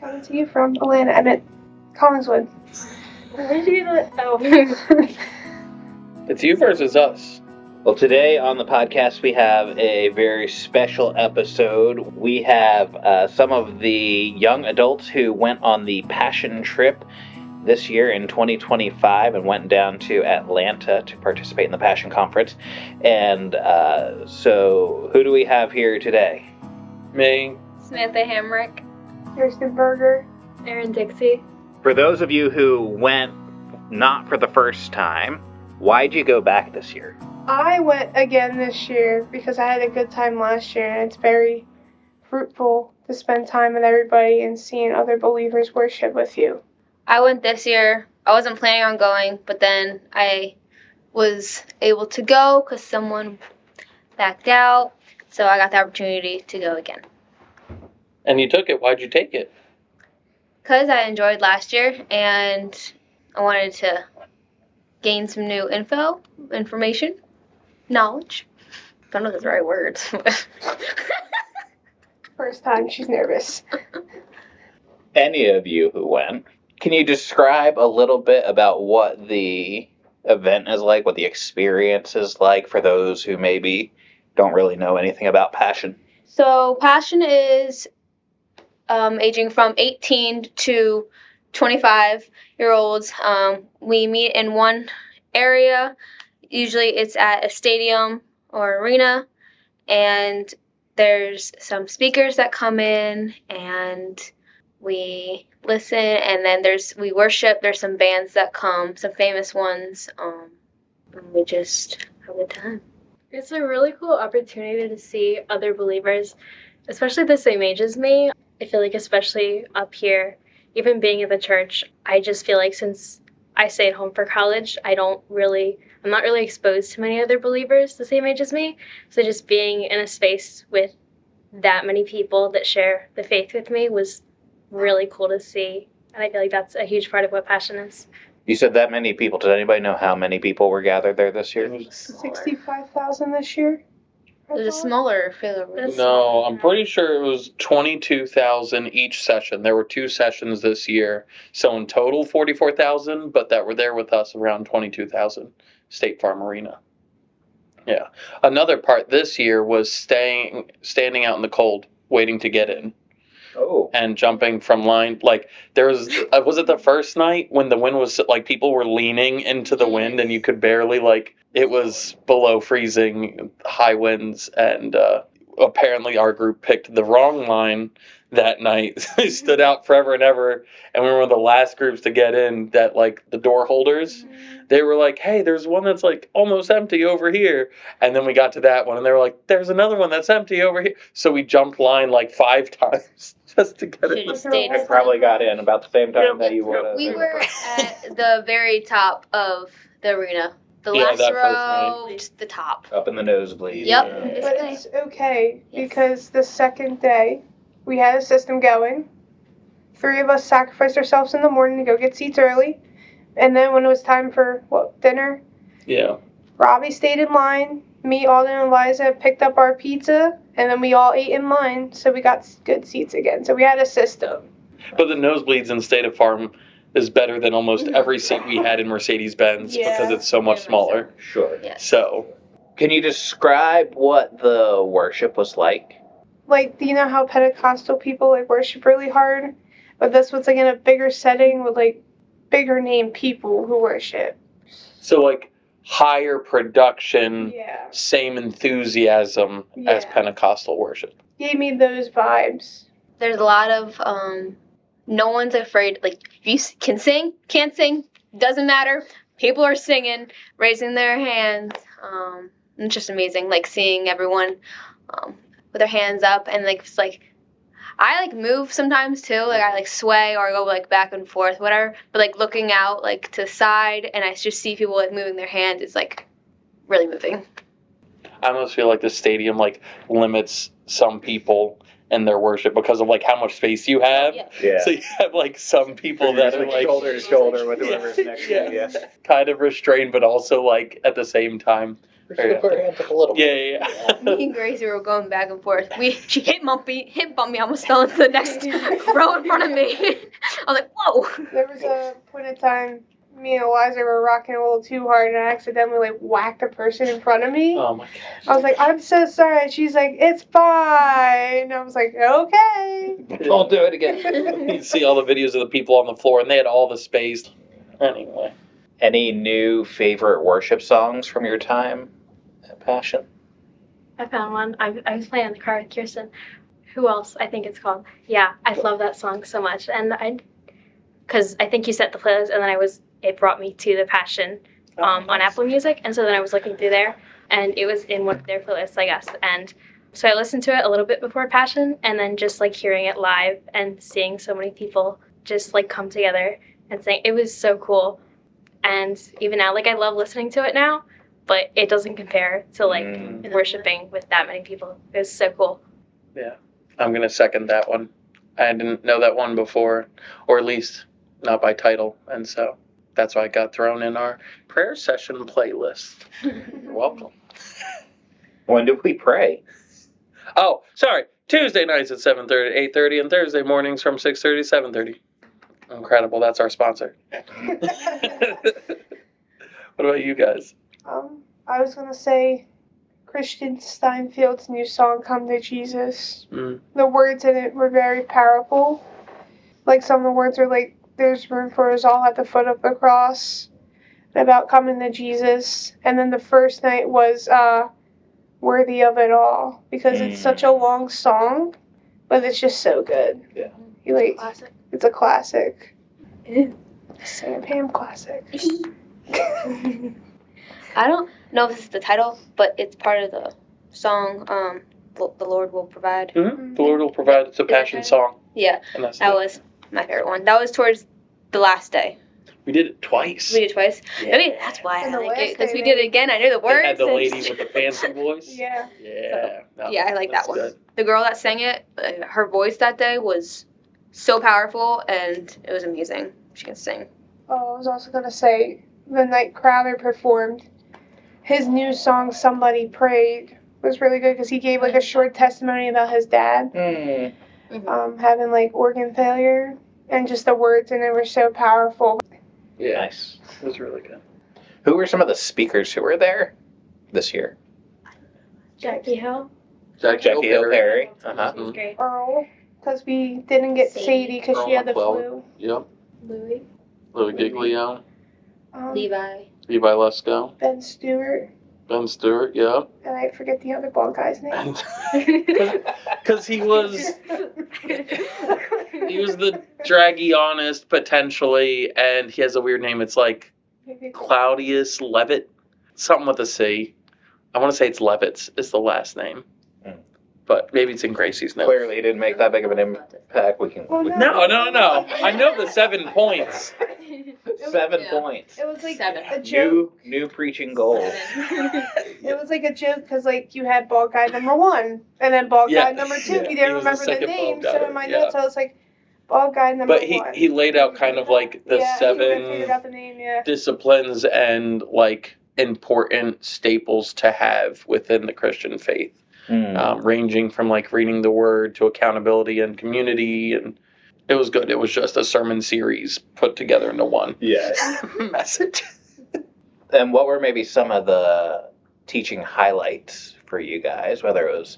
Coming to you from Atlanta. I meant Collingswood. Where did you get that? Oh. It's you versus us. Well, today on the podcast, we have a very special episode. We have some of the young adults who went on the Passion Trip this year in 2025 and went down to Atlanta to participate in the Passion Conference. And so, who do we have here today? Me. Samantha Hamrick. Kirsten Berger. Erin Dixie. For those of you who went not for the first time, why'd you go back this year? I went again this year because I had a good time last year, and it's very fruitful to spend time with everybody and seeing other believers worship with you. I went this year. I wasn't planning on going, but then I was able to go because someone backed out, so I got the opportunity to go again. And you took it. Why'd you take it? Because I enjoyed last year, and I wanted to gain some new information, knowledge. I don't know if that's the right words. First time, she's nervous. Any of you who went, can you describe a little bit about what the event is like, what the experience is like for those who maybe don't really know anything about Passion? So Passion is aging from 18 to 25-year-olds. We meet in one area. Usually it's at a stadium or arena, and there's some speakers that come in, and we listen, and then we worship. There's some bands that come, some famous ones, and we just have a good time. It's a really cool opportunity to see other believers, especially the same age as me. I feel like especially up here, even being at the church, I just feel like since I stay at home for college, I'm not really exposed to many other believers the same age as me. So just being in a space with that many people that share the faith with me was really cool to see. And I feel like that's a huge part of what Passion is. You said that many people. Does anybody know how many people were gathered there this year? 65,000 this year. There's a smaller figure. No, I'm pretty sure it was 22,000 each session. There were 2 sessions this year. So in total, 44,000, but that were there with us around 22,000. State Farm Arena. Yeah. Another part this year was standing out in the cold, waiting to get in. Oh. And jumping from line, like there was it the first night when the wind was like people were leaning into the wind and you could barely it was below freezing, high winds, and apparently our group picked the wrong line that night. They stood out forever and ever, and we were one of the last groups to get in. That the door holders, they were like, "Hey, there's one that's almost empty over here," and then we got to that one, and they were like, "There's another one that's empty over here." So we jumped line 5 times just to get it. I probably got in about the same time that you would have. We were at the very top of the arena. The last that row, just the top. Up in the nosebleed. Yep. Yeah. But it's okay because the second day we had a system going. 3 of us sacrificed ourselves in the morning to go get seats early. And then when it was time for dinner, Yeah. Robbie stayed in line. Me, Alden, and Eliza picked up our pizza, and then we all ate in line, so we got good seats again. So we had a system. But the nosebleeds in State Farm is better than almost every seat we had in Mercedes-Benz because it's so much smaller. Sure. Yes. So, Can you describe what the worship was like? You know how Pentecostal people worship really hard? But this was in a bigger setting with bigger name people who worship. so higher production, Yeah. same enthusiasm as Yeah. Pentecostal worship. Gave me those vibes. There's a lot of no one's afraid. If you can sing, can't sing, doesn't matter. People are singing, raising their hands. It's just amazing. Seeing everyone with their hands up, and it's I move sometimes too. I sway or go back and forth, whatever. But looking out to the side, and I just see people moving their hands. It's really moving. I almost feel like the stadium limits some people in their worship because of how much space you have. Yeah. So you have some people that are shoulder to shoulder with whoever's next to you. Yeah. kind of restrained, but also at the same time We should put our hands up a little bit. Yeah. Me and Gracie were going back and forth. She hit bumped me, I almost fell into the next row in front of me. I was like, whoa. There was a point in time me and Eliza were rocking a little too hard and I accidentally like whacked a person in front of me. Oh my gosh. I was like, I'm so sorry. And she's like, it's fine. And I was like, okay. Don't do it again. You see all the videos of the people on the floor, and they had all the space. Anyway. Any new favorite worship songs from your time at Passion? I found one. I was playing in the car with Kirsten. Who else? I think it's called. Yeah, I love that song so much. And because I think you sent the playlist, and then it brought me to the Passion on Apple Music. And so then I was looking through there, and it was in one of their playlists, I guess. And so I listened to it a little bit before Passion, and then just like hearing it live and seeing so many people just like come together and sing. It was so cool. And even now, like I love listening to it now, but it doesn't compare to like worshiping with that many people. It was so cool. Yeah. I'm going to second that one. I didn't know that one before, or at least not by title. And so that's why it got thrown in our prayer session playlist. You're welcome. When do we pray? Oh, sorry. Tuesday nights at 7:30, 8:30, and Thursday mornings from 6:30 to 7:30. Incredible. That's our sponsor. What about you guys? I was gonna say Christian Steinfeld's new song, Come to Jesus. The words in it were very powerful. Like some of the words are like, there's room for us all at the foot of the cross, about coming to Jesus. And then the first night was Worthy of It All, because it's such a long song, but it's just so good. Yeah. You like, Classic. it's a classic. Sam Pam classic. I don't know if this is the title, but it's part of the song, The Lord Will Provide. Mm-hmm. The Lord will provide. It's a passion song. Yeah, And that's that it. was my favorite one. That was towards the last day. We did it twice. We did it twice. Yeah. Maybe that's why And I the like it, last because day we did it they- again. I knew the words. They had the and- lady with the fancy voice. Yeah. Yeah. No, Yeah, I like that's that one. good. The girl that sang it, her voice that day was so powerful, and it was amazing. She can sing. Oh, I was also gonna say the night Crowder performed, his new song "Somebody Prayed" was really good because he gave like a short testimony about his dad having like organ failure, and just the words in it were so powerful. Yeah. Nice. It was really good. Who were some of the speakers who were there this year? Jackie Hill. Jackie Hill Perry. She was great. Earl, because we didn't get Sadie because she Earl had the McClellan. flu. Yep. Louis. Louis Giglio. Levi. Levi Lesko. Ben Stewart, Ben Stewart. Yep. and I forget the other bald guy's name. And because he was the draggy honest potentially, and he has a weird name. It's like Claudius Levitt, something with a C. I want to say it's Levitz is the last name, but maybe it's in Gracie's notes. Clearly, he didn't make that big of an impact. We can. No. I know the 7 points. 7 points. It was like Seven. a joke. New preaching gold. It was like a joke because like you had bald guy number 1 and then bald Yeah. guy number 2. Yeah. You He didn't was the remember the second name, bald guy. so in my Yeah. notes I was like bald guy number But 1. he laid out kind of like the yeah, he figured 7 out the name. Yeah. disciplines and like important staples to have within the Christian faith, ranging from like reading the Word to accountability and community, and it was good. It was just a sermon series put together into one Yes. message. And what were maybe some of the teaching highlights for you guys, whether it was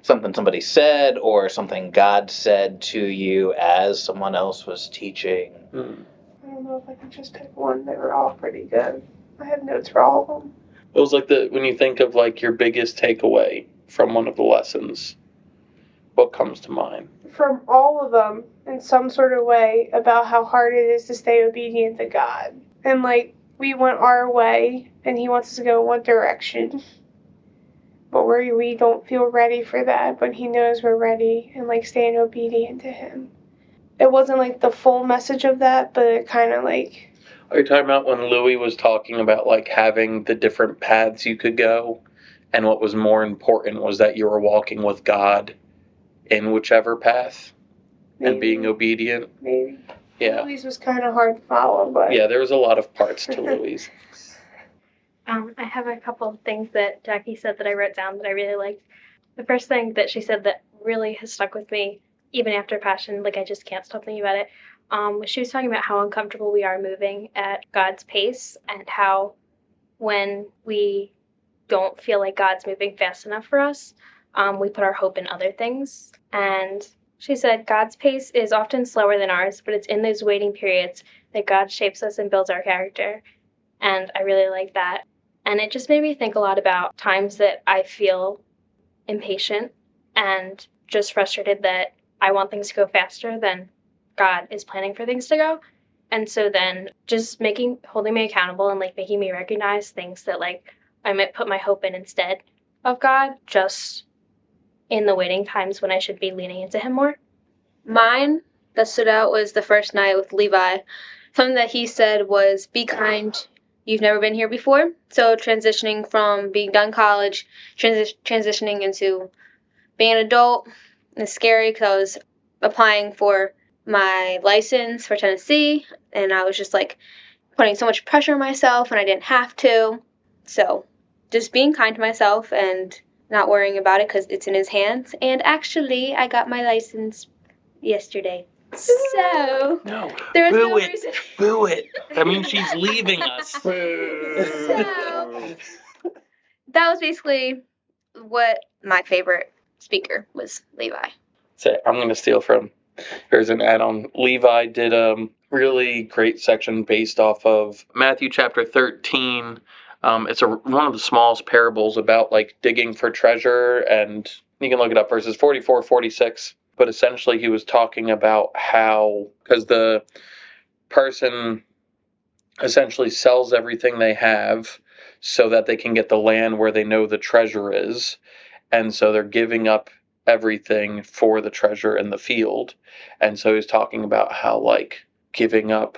something somebody said or something God said to you as someone else was teaching? I don't know if I can just pick one. They were all pretty good. I have notes for all of them. It was like when you think of like your biggest takeaway from one of the lessons, what comes to mind? From all of them, in some sort of way, about how hard it is to stay obedient to God. And like, we went our way, and He wants us to go in one direction. But we don't feel ready for that, but He knows we're ready, and like staying obedient to Him. It wasn't like the full message of that, but it kind of like. Are you talking about when Louis was talking about like having the different paths you could go, and what was more important was that you were walking with God in whichever path and being obedient? Maybe. Yeah. Louis was kind of hard to follow, but. Yeah, there was a lot of parts to Louis. I have a couple of things that Jackie said that I wrote down that I really liked. The first thing that she said that really has stuck with me, even after Passion, like I just can't stop thinking about it, was she was talking about how uncomfortable we are moving at God's pace and how when we don't feel like God's moving fast enough for us, we put our hope in other things. And she said, God's pace is often slower than ours, but it's in those waiting periods that God shapes us and builds our character. And I really like that. And it just made me think a lot about times that I feel impatient and just frustrated that I want things to go faster than God is planning for things to go. And so then just holding me accountable and like making me recognize things that like I might put my hope in instead of God, just in the waiting times when I should be leaning into Him more. Mine that stood out was the first night with Levi. Something that he said was, be kind. You've never been here before. So transitioning from being done college, transitioning into being an adult is scary because I was applying for my license for Tennessee, and I was just like putting so much pressure on myself, and I didn't have to. So just being kind to myself and not worrying about it because it's in His hands. And actually, I got my license yesterday. So No, there was boo no it, reason. boo it. That means she's leaving us. So that was basically what my favorite speaker was, Levi. So I'm going to steal from, here's an add-on. Levi did a really great section based off of Matthew chapter 13. It's one of the smallest parables about like digging for treasure, and you can look it up, verses 44, 46. But essentially he was talking about how, because the person essentially sells everything they have so that they can get the land where they know the treasure is. And so they're giving up everything for the treasure in the field. And so he's talking about how like giving up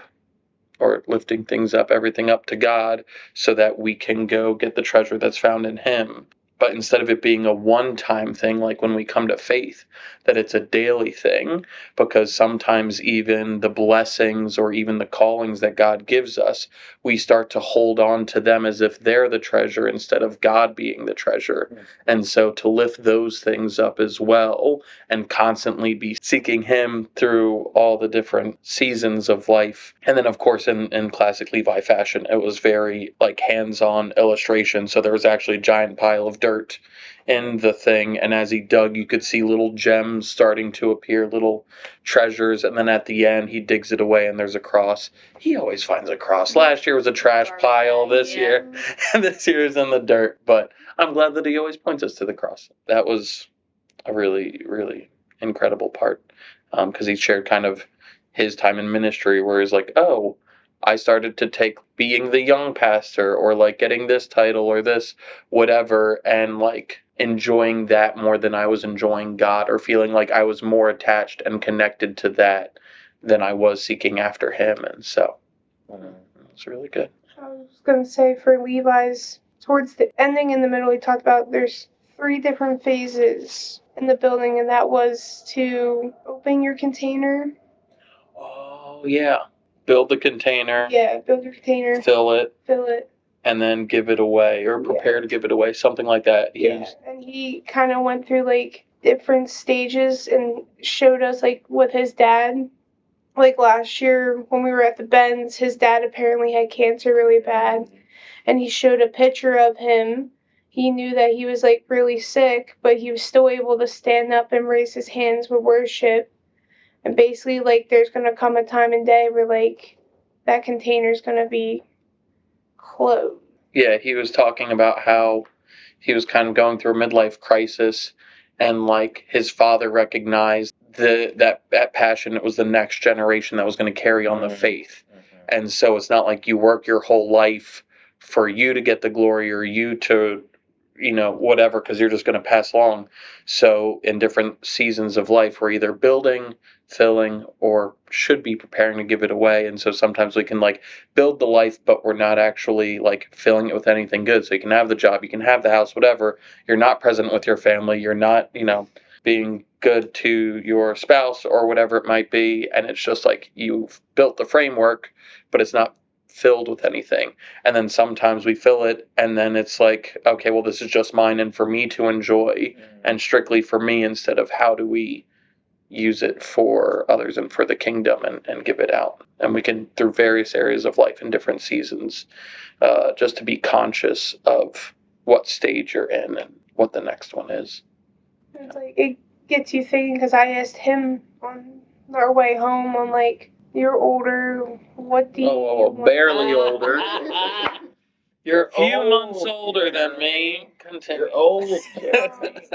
or lifting things up, everything up to God so that we can go get the treasure that's found in Him. But instead of it being a one-time thing, like when we come to faith, that it's a daily thing, because sometimes even the blessings or even the callings that God gives us, we start to hold on to them as if they're the treasure instead of God being the treasure. And so to lift those things up as well and constantly be seeking Him through all the different seasons of life. And then, of course, in classic Levi fashion, it was very like hands-on illustration. So there was actually a giant pile of dirt in the thing, and as he dug, you could see little gems starting to appear, little treasures, and then at the end he digs it away and there's a cross. He always finds a cross. Last year was a trash pile, this year this year is in the dirt, but I'm glad that he always points us to the cross. That was a really, really incredible part, because he shared kind of his time in ministry where he's like, oh, I started to take being the young pastor or like getting this title or this whatever and like enjoying that more than I was enjoying God, or feeling like I was more attached and connected to that than I was seeking after Him. And so it's really good. I was going to say for Levi's, towards the ending in the middle, he talked about there's 3 different phases in the building, and that was to open your container. Oh, yeah. Build the container. Yeah, build your container, Fill it. And then give it away, or prepare to give it away, something like that. And he kind of went through like different stages and showed us like with his dad. Like last year when we were at the Bends, his dad apparently had cancer really bad, and he showed a picture of him. He knew that he was like really sick, but he was still able to stand up and raise his hands with worship. And basically, like, there's gonna come a time and day where like that container's gonna be closed. Yeah, he was talking about how he was kind of going through a midlife crisis, and like his father recognized that passion. It was the next generation that was going to carry on the faith. And so it's not like you work your whole life for you to get the glory or you to, whatever, because you're just going to pass along. So in different seasons of life, we're either building, filling, or should be preparing to give it away. And so sometimes we can like build the life, but we're not actually like filling it with anything good. So you can have the job, you can have the house, whatever. You're not present with your family. You're not, being good to your spouse or whatever it might be. And it's just like you've built the framework, but it's not filled with anything. And then sometimes we fill it, and then it's like, okay, well, this is just mine and for me to enjoy, and strictly for me, instead of how do we use it for others and for the kingdom, and give it out. And we can, through various areas of life in different seasons, just to be conscious of what stage you're in and what the next one is. It's like, it gets you thinking, because I asked him on our way home, on like, you're older, what do you want? Barely older. You're a few old, months older than me. Continue. You're old.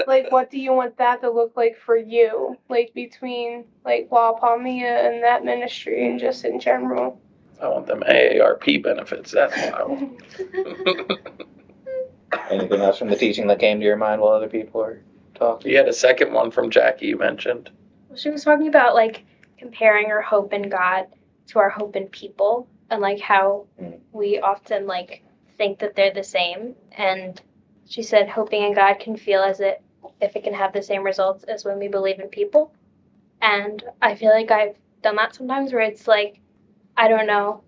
Like, what do you want that to look like for you? Like, between, like, La Palmilla and that ministry, and just in general. I want them AARP benefits. That's what I want. Anything else from the teaching that came to your mind while other people are talking? You had a second one from Jackie you mentioned. She was talking about like comparing our hope in God to our hope in people, and like how we often like think that they're the same. And she said hoping in God can feel as if it can have the same results as when we believe in people. And I feel like I've done that sometimes, where it's like, I don't know,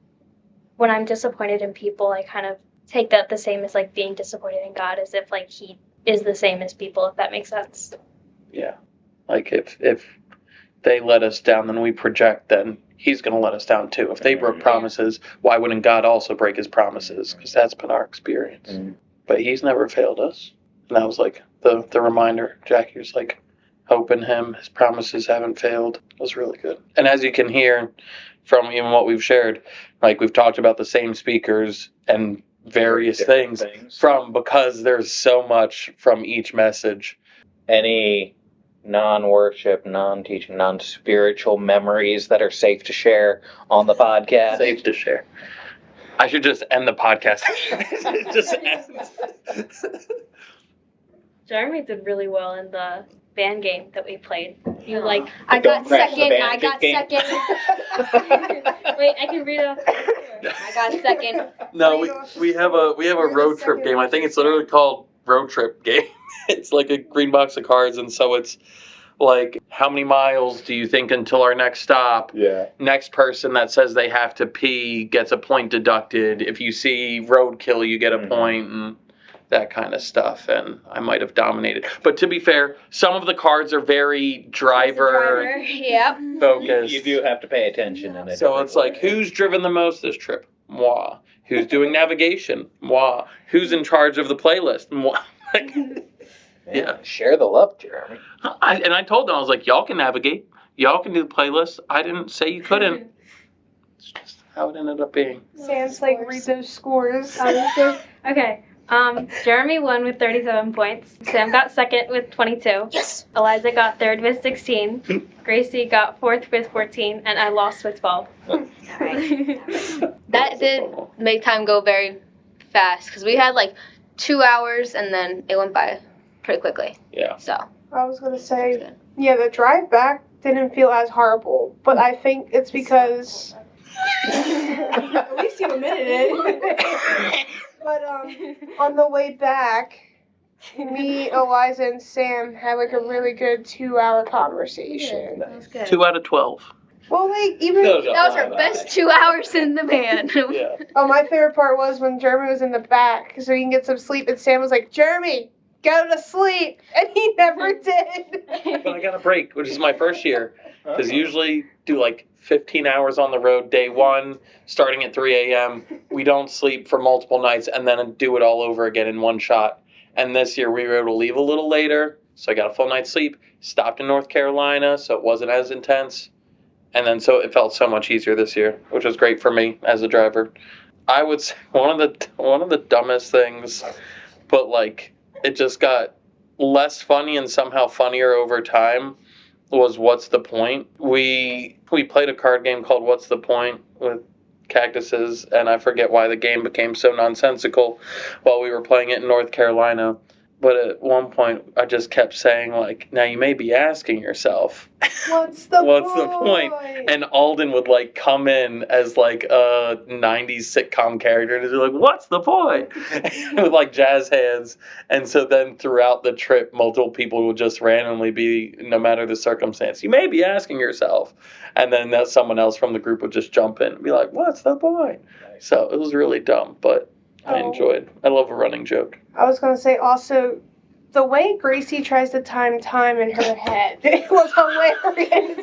when I'm disappointed in people, I kind of take that the same as like being disappointed in God, as if like he is the same as people, if that makes sense. Yeah. Like if they let us down, then we project, then he's going to let us down too. If they broke promises, why wouldn't God also break his promises? Because that's been our experience. But he's never failed us. And that was like the reminder. Jackie was like, hope in him. His promises haven't failed. It was really good. And as you can hear from even what we've shared, like we've talked about the same speakers and various things from, because there's so much from each message. Any non-worship, non-teaching, non-spiritual memories that are safe to share on the podcast? Safe to share. I should just end the podcast. Just end. Jeremy did really well in the band game that we played. You like, I got crash the second. band I got game. second. wait, I can read off. I got second. No, we have a road trip game. I think it's literally called Road Trip Game. It's like a green box of cards, and so it's like, how many miles do you think until our next stop? Yeah. Next person that says they have to pee gets a point deducted. If you see roadkill, you get a point, and that kind of stuff. And I might have dominated. But to be fair, some of the cards are very driver Yep. focused. You do have to pay attention in it. So it's like, who's driven the most this trip? Moi. Who's doing navigation? Moi. Who's in charge of the playlist? Moi. Like, yeah. Share the love, Jeremy. I told them, I was like, y'all can navigate. Y'all can do the playlist. I didn't say you couldn't. It's just how it ended up being. Sam's like, read those scores. Okay. Jeremy won with 37 points. Sam got second with 22. Yes. Eliza got third with 16. Gracie got fourth with 14, and I lost with 12. That did make time go very fast, because we had like 2 hours and then it went by pretty quickly. Yeah. So. I was gonna say, Good. yeah, the drive back didn't feel as horrible, but I think it's because at least you admitted it. But on the way back, me, Eliza, and Sam had like a really good 2-hour conversation. That was good. 2 out of 12. Well, like even That was our best 2 hours in the van. Yeah. oh, my favorite part was when Jeremy was in the back so he can get some sleep, and Sam was like, "Jeremy, go to sleep," and he never did. But I got a break, which is my first year. Because usually do like 15 hours on the road day one, starting at 3 a.m. We don't sleep for multiple nights and then do it all over again in one shot. And this year we were able to leave a little later, so I got a full night's sleep. Stopped in North Carolina, so it wasn't as intense. And then so it felt so much easier this year, which was great for me as a driver. I would say one of the dumbest things, but like it just got less funny and somehow funnier over time, was What's the Point? We played a card game called What's the Point with cactuses, and I forget why the game became so nonsensical while we were playing it in North Carolina. But at one point, I just kept saying, like, now you may be asking yourself, What's the point? And Alden would, like, come in as, like, a 90s sitcom character and he'd be like, what's the point? With, like, jazz hands. And so then throughout the trip, multiple people would just randomly be, no matter the circumstance, you may be asking yourself. And then someone else from the group would just jump in and be like, what's the point? So it was really dumb, but I enjoyed. I love a running joke. I was gonna say also, the way Gracie tries to time in her head, it was hilarious.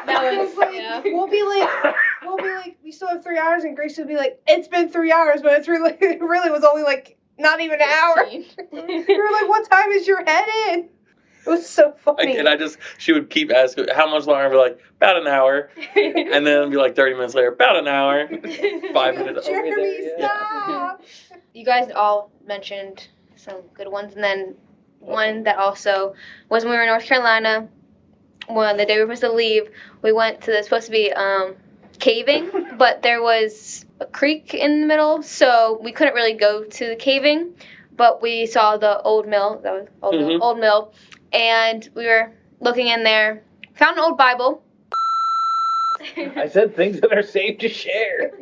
That was, like, yeah. we'll be like, we still have 3 hours, and Gracie will be like, it's been 3 hours, but it really was only like not even an hour. You were like, what time is your head in? It was so funny. And she would keep asking, how much longer? I'd be like, about an hour. And then it'd be like 30 minutes later, about an hour. 5 minutes. Jeremy, stop. You guys all mentioned some good ones, and then one that also was when we were in North Carolina. When the day we were supposed to leave, we went to supposed to be caving, but there was a creek in the middle, so we couldn't really go to the caving. But we saw the old mill. That was old mill, and we were looking in there. Found an old Bible. I said things that are safe to share.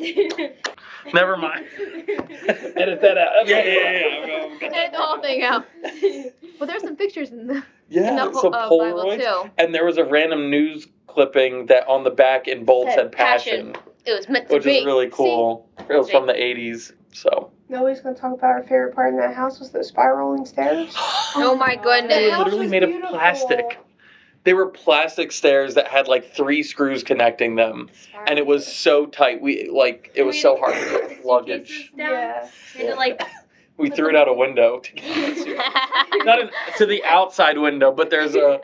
Never mind. Edit that out. Yeah. Edit the whole thing out. But there's some pictures in the Yeah, in the it's a Bible Polaroid. too. And there was a random news clipping that on the back in bold said passion, It was meant to which be. is really cool. It was from the 80s, so. Nobody's gonna talk about our favorite part in that house was those spiraling stairs. Oh my They goodness. were house literally was made of beautiful. plastic. They were plastic stairs that had like 3 screws connecting them, and it was so tight. It was so hard to get luggage. Yeah. We threw it out a window to to the outside window, but there's a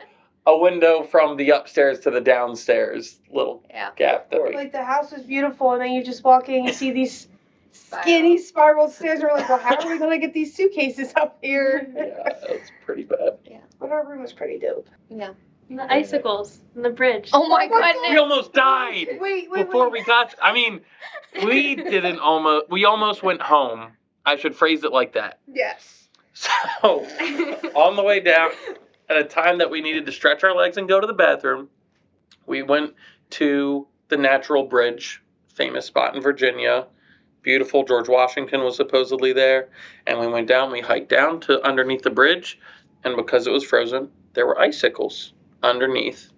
window from the upstairs to the downstairs little Yeah. gap that we. Like the house was beautiful, and then you just walk in and you see these skinny spiral stairs. And we're like, well, how are we gonna get these suitcases up here? Yeah, it was pretty bad. But our room was pretty dope. Yeah. And the icicles and the bridge. Oh my We goodness. almost died Wait. before we got. I mean, we didn't almost. We almost went home. I should phrase it like that. Yes. So, on the way down, at a time that we needed to stretch our legs and go to the bathroom, we went to the Natural Bridge, famous spot in Virginia. Beautiful. George Washington was supposedly there. And we went down, we hiked down to underneath the bridge. And because it was frozen, there were icicles underneath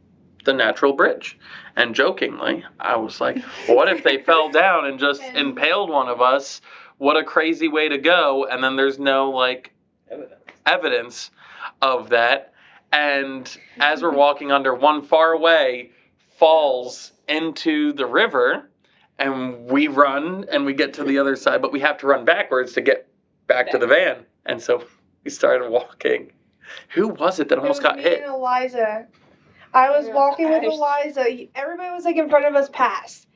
the Natural Bridge. And jokingly, I was like, what if they fell down and just impaled one of us? What a crazy way to go. And then there's no, like, evidence of that. And as we're walking under, one far away falls into the river, and we run and we get to the other side, but we have to run backwards to get back to the van. And so we started walking. Who was it that almost got hit? Me and Eliza. I was walking with Eliza. Everybody was like in front of us past.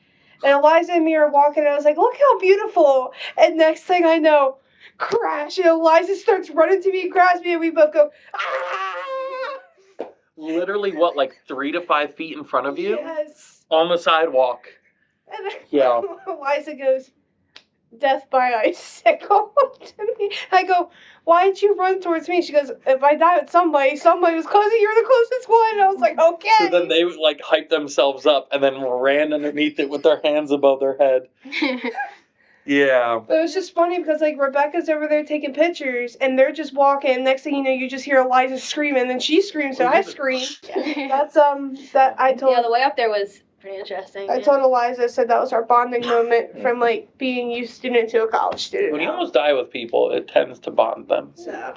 And Eliza and me are walking, and I was like, look how beautiful. And next thing I know, crash. And Eliza starts running to me and grabs me, and we both go, ah! Literally, what, like 3 to 5 feet in front of you? Yes. On the sidewalk. And then Yeah. Eliza goes, death by icicle to me. I go, why did you run towards me? She goes, if I die with somebody was closest. You're the closest one. And I was like, okay. So then they would like hype themselves up and then ran underneath it with their hands above their head. Yeah. But it was just funny because like Rebecca's over there taking pictures and they're just walking. Next thing you know, you just hear Eliza scream, and then she screams, so I scream. That's that I told. Yeah, the way up there was Pretty interesting. I told Eliza, said that was our bonding moment from like being a youth student to a college student. When you almost die with people, it tends to bond them, So.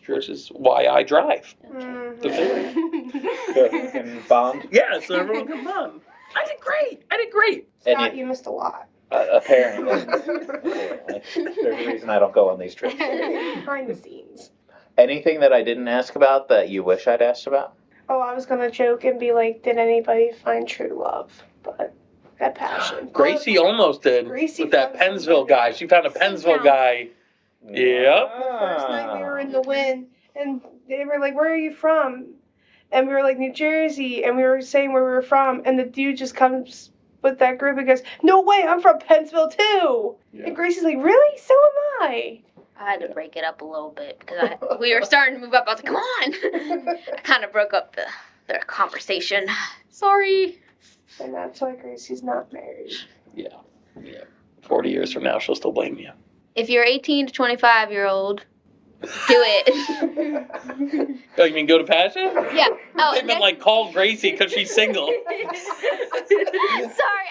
which is why I drive. Mhm. The feeling. So you can bond. Yeah, so everyone can bond. I did great. And Scott, you missed a lot. Apparently. There's a reason I don't go on these trips. Behind the scenes. Anything that I didn't ask about that you wish I'd asked about? Oh, I was gonna joke and be like, did anybody find true love? But that passion. Gracie almost did Gracie with that found Pennsville somebody. guy. She found a Pennsville guy. Yep. The first night we were in the wind, and they were like, where are you from? And we were like, New Jersey, and we were saying where we were from, and the dude just comes with that group and goes, no way, I'm from Pennsville too. Yeah. And Gracie's like, really? So am I. I had to break it up a little bit because we were starting to move up. I was like, come on. I kind of broke up the conversation. Sorry. And that's why Gracie's not married. Yeah. 40 years from now, she'll still blame you. If you're 18 to 25-year-old, do it. Oh, you mean go to Passion? Yeah. Oh, They meant like call Gracie because she's single. Sorry,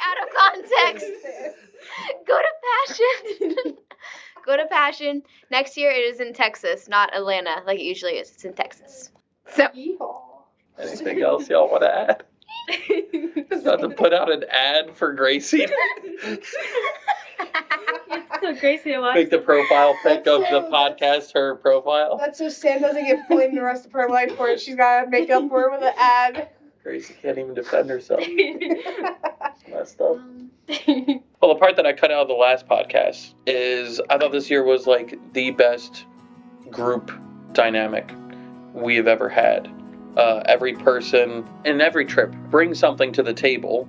out of context. Go to Passion. Go to Passion. Next year it is in Texas, not Atlanta like it usually is. It's in Texas. So Yeehaw. Anything else y'all want to add? About to put out an ad for Gracie. So Gracie, Make the profile pic of the podcast her profile. That's so Sam doesn't get blamed the rest of her life for it. She's got to make up for it with an ad. Gracie can't even defend herself. Messed up. Well, the part that I cut out of the last podcast is I thought this year was like the best group dynamic we have ever had. Every person in every trip brings something to the table,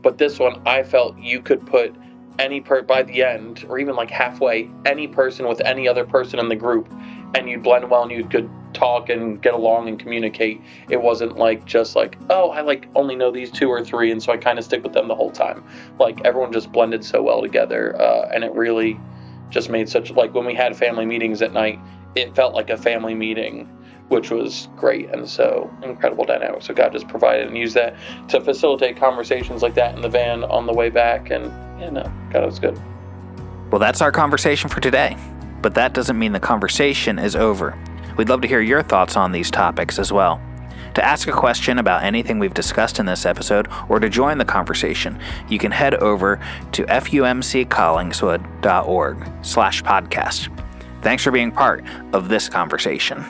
but this one I felt you could put by the end, or even like halfway, any person with any other person in the group, and you'd blend well and you could talk and get along and communicate. It wasn't like just like, oh, I like only know these 2 or 3, and so I kind of stick with them the whole time. Like everyone just blended so well together, and it really just made such, like when we had family meetings at night, it felt like a family meeting, which was great. And so incredible dynamic. So God just provided and used that to facilitate conversations like that in the van on the way back. And God, it was good. Well, that's our conversation for today. But that doesn't mean the conversation is over. We'd love to hear your thoughts on these topics as well. To ask a question about anything we've discussed in this episode or to join the conversation, you can head over to fumccollingswood.org/podcast. Thanks for being part of this conversation.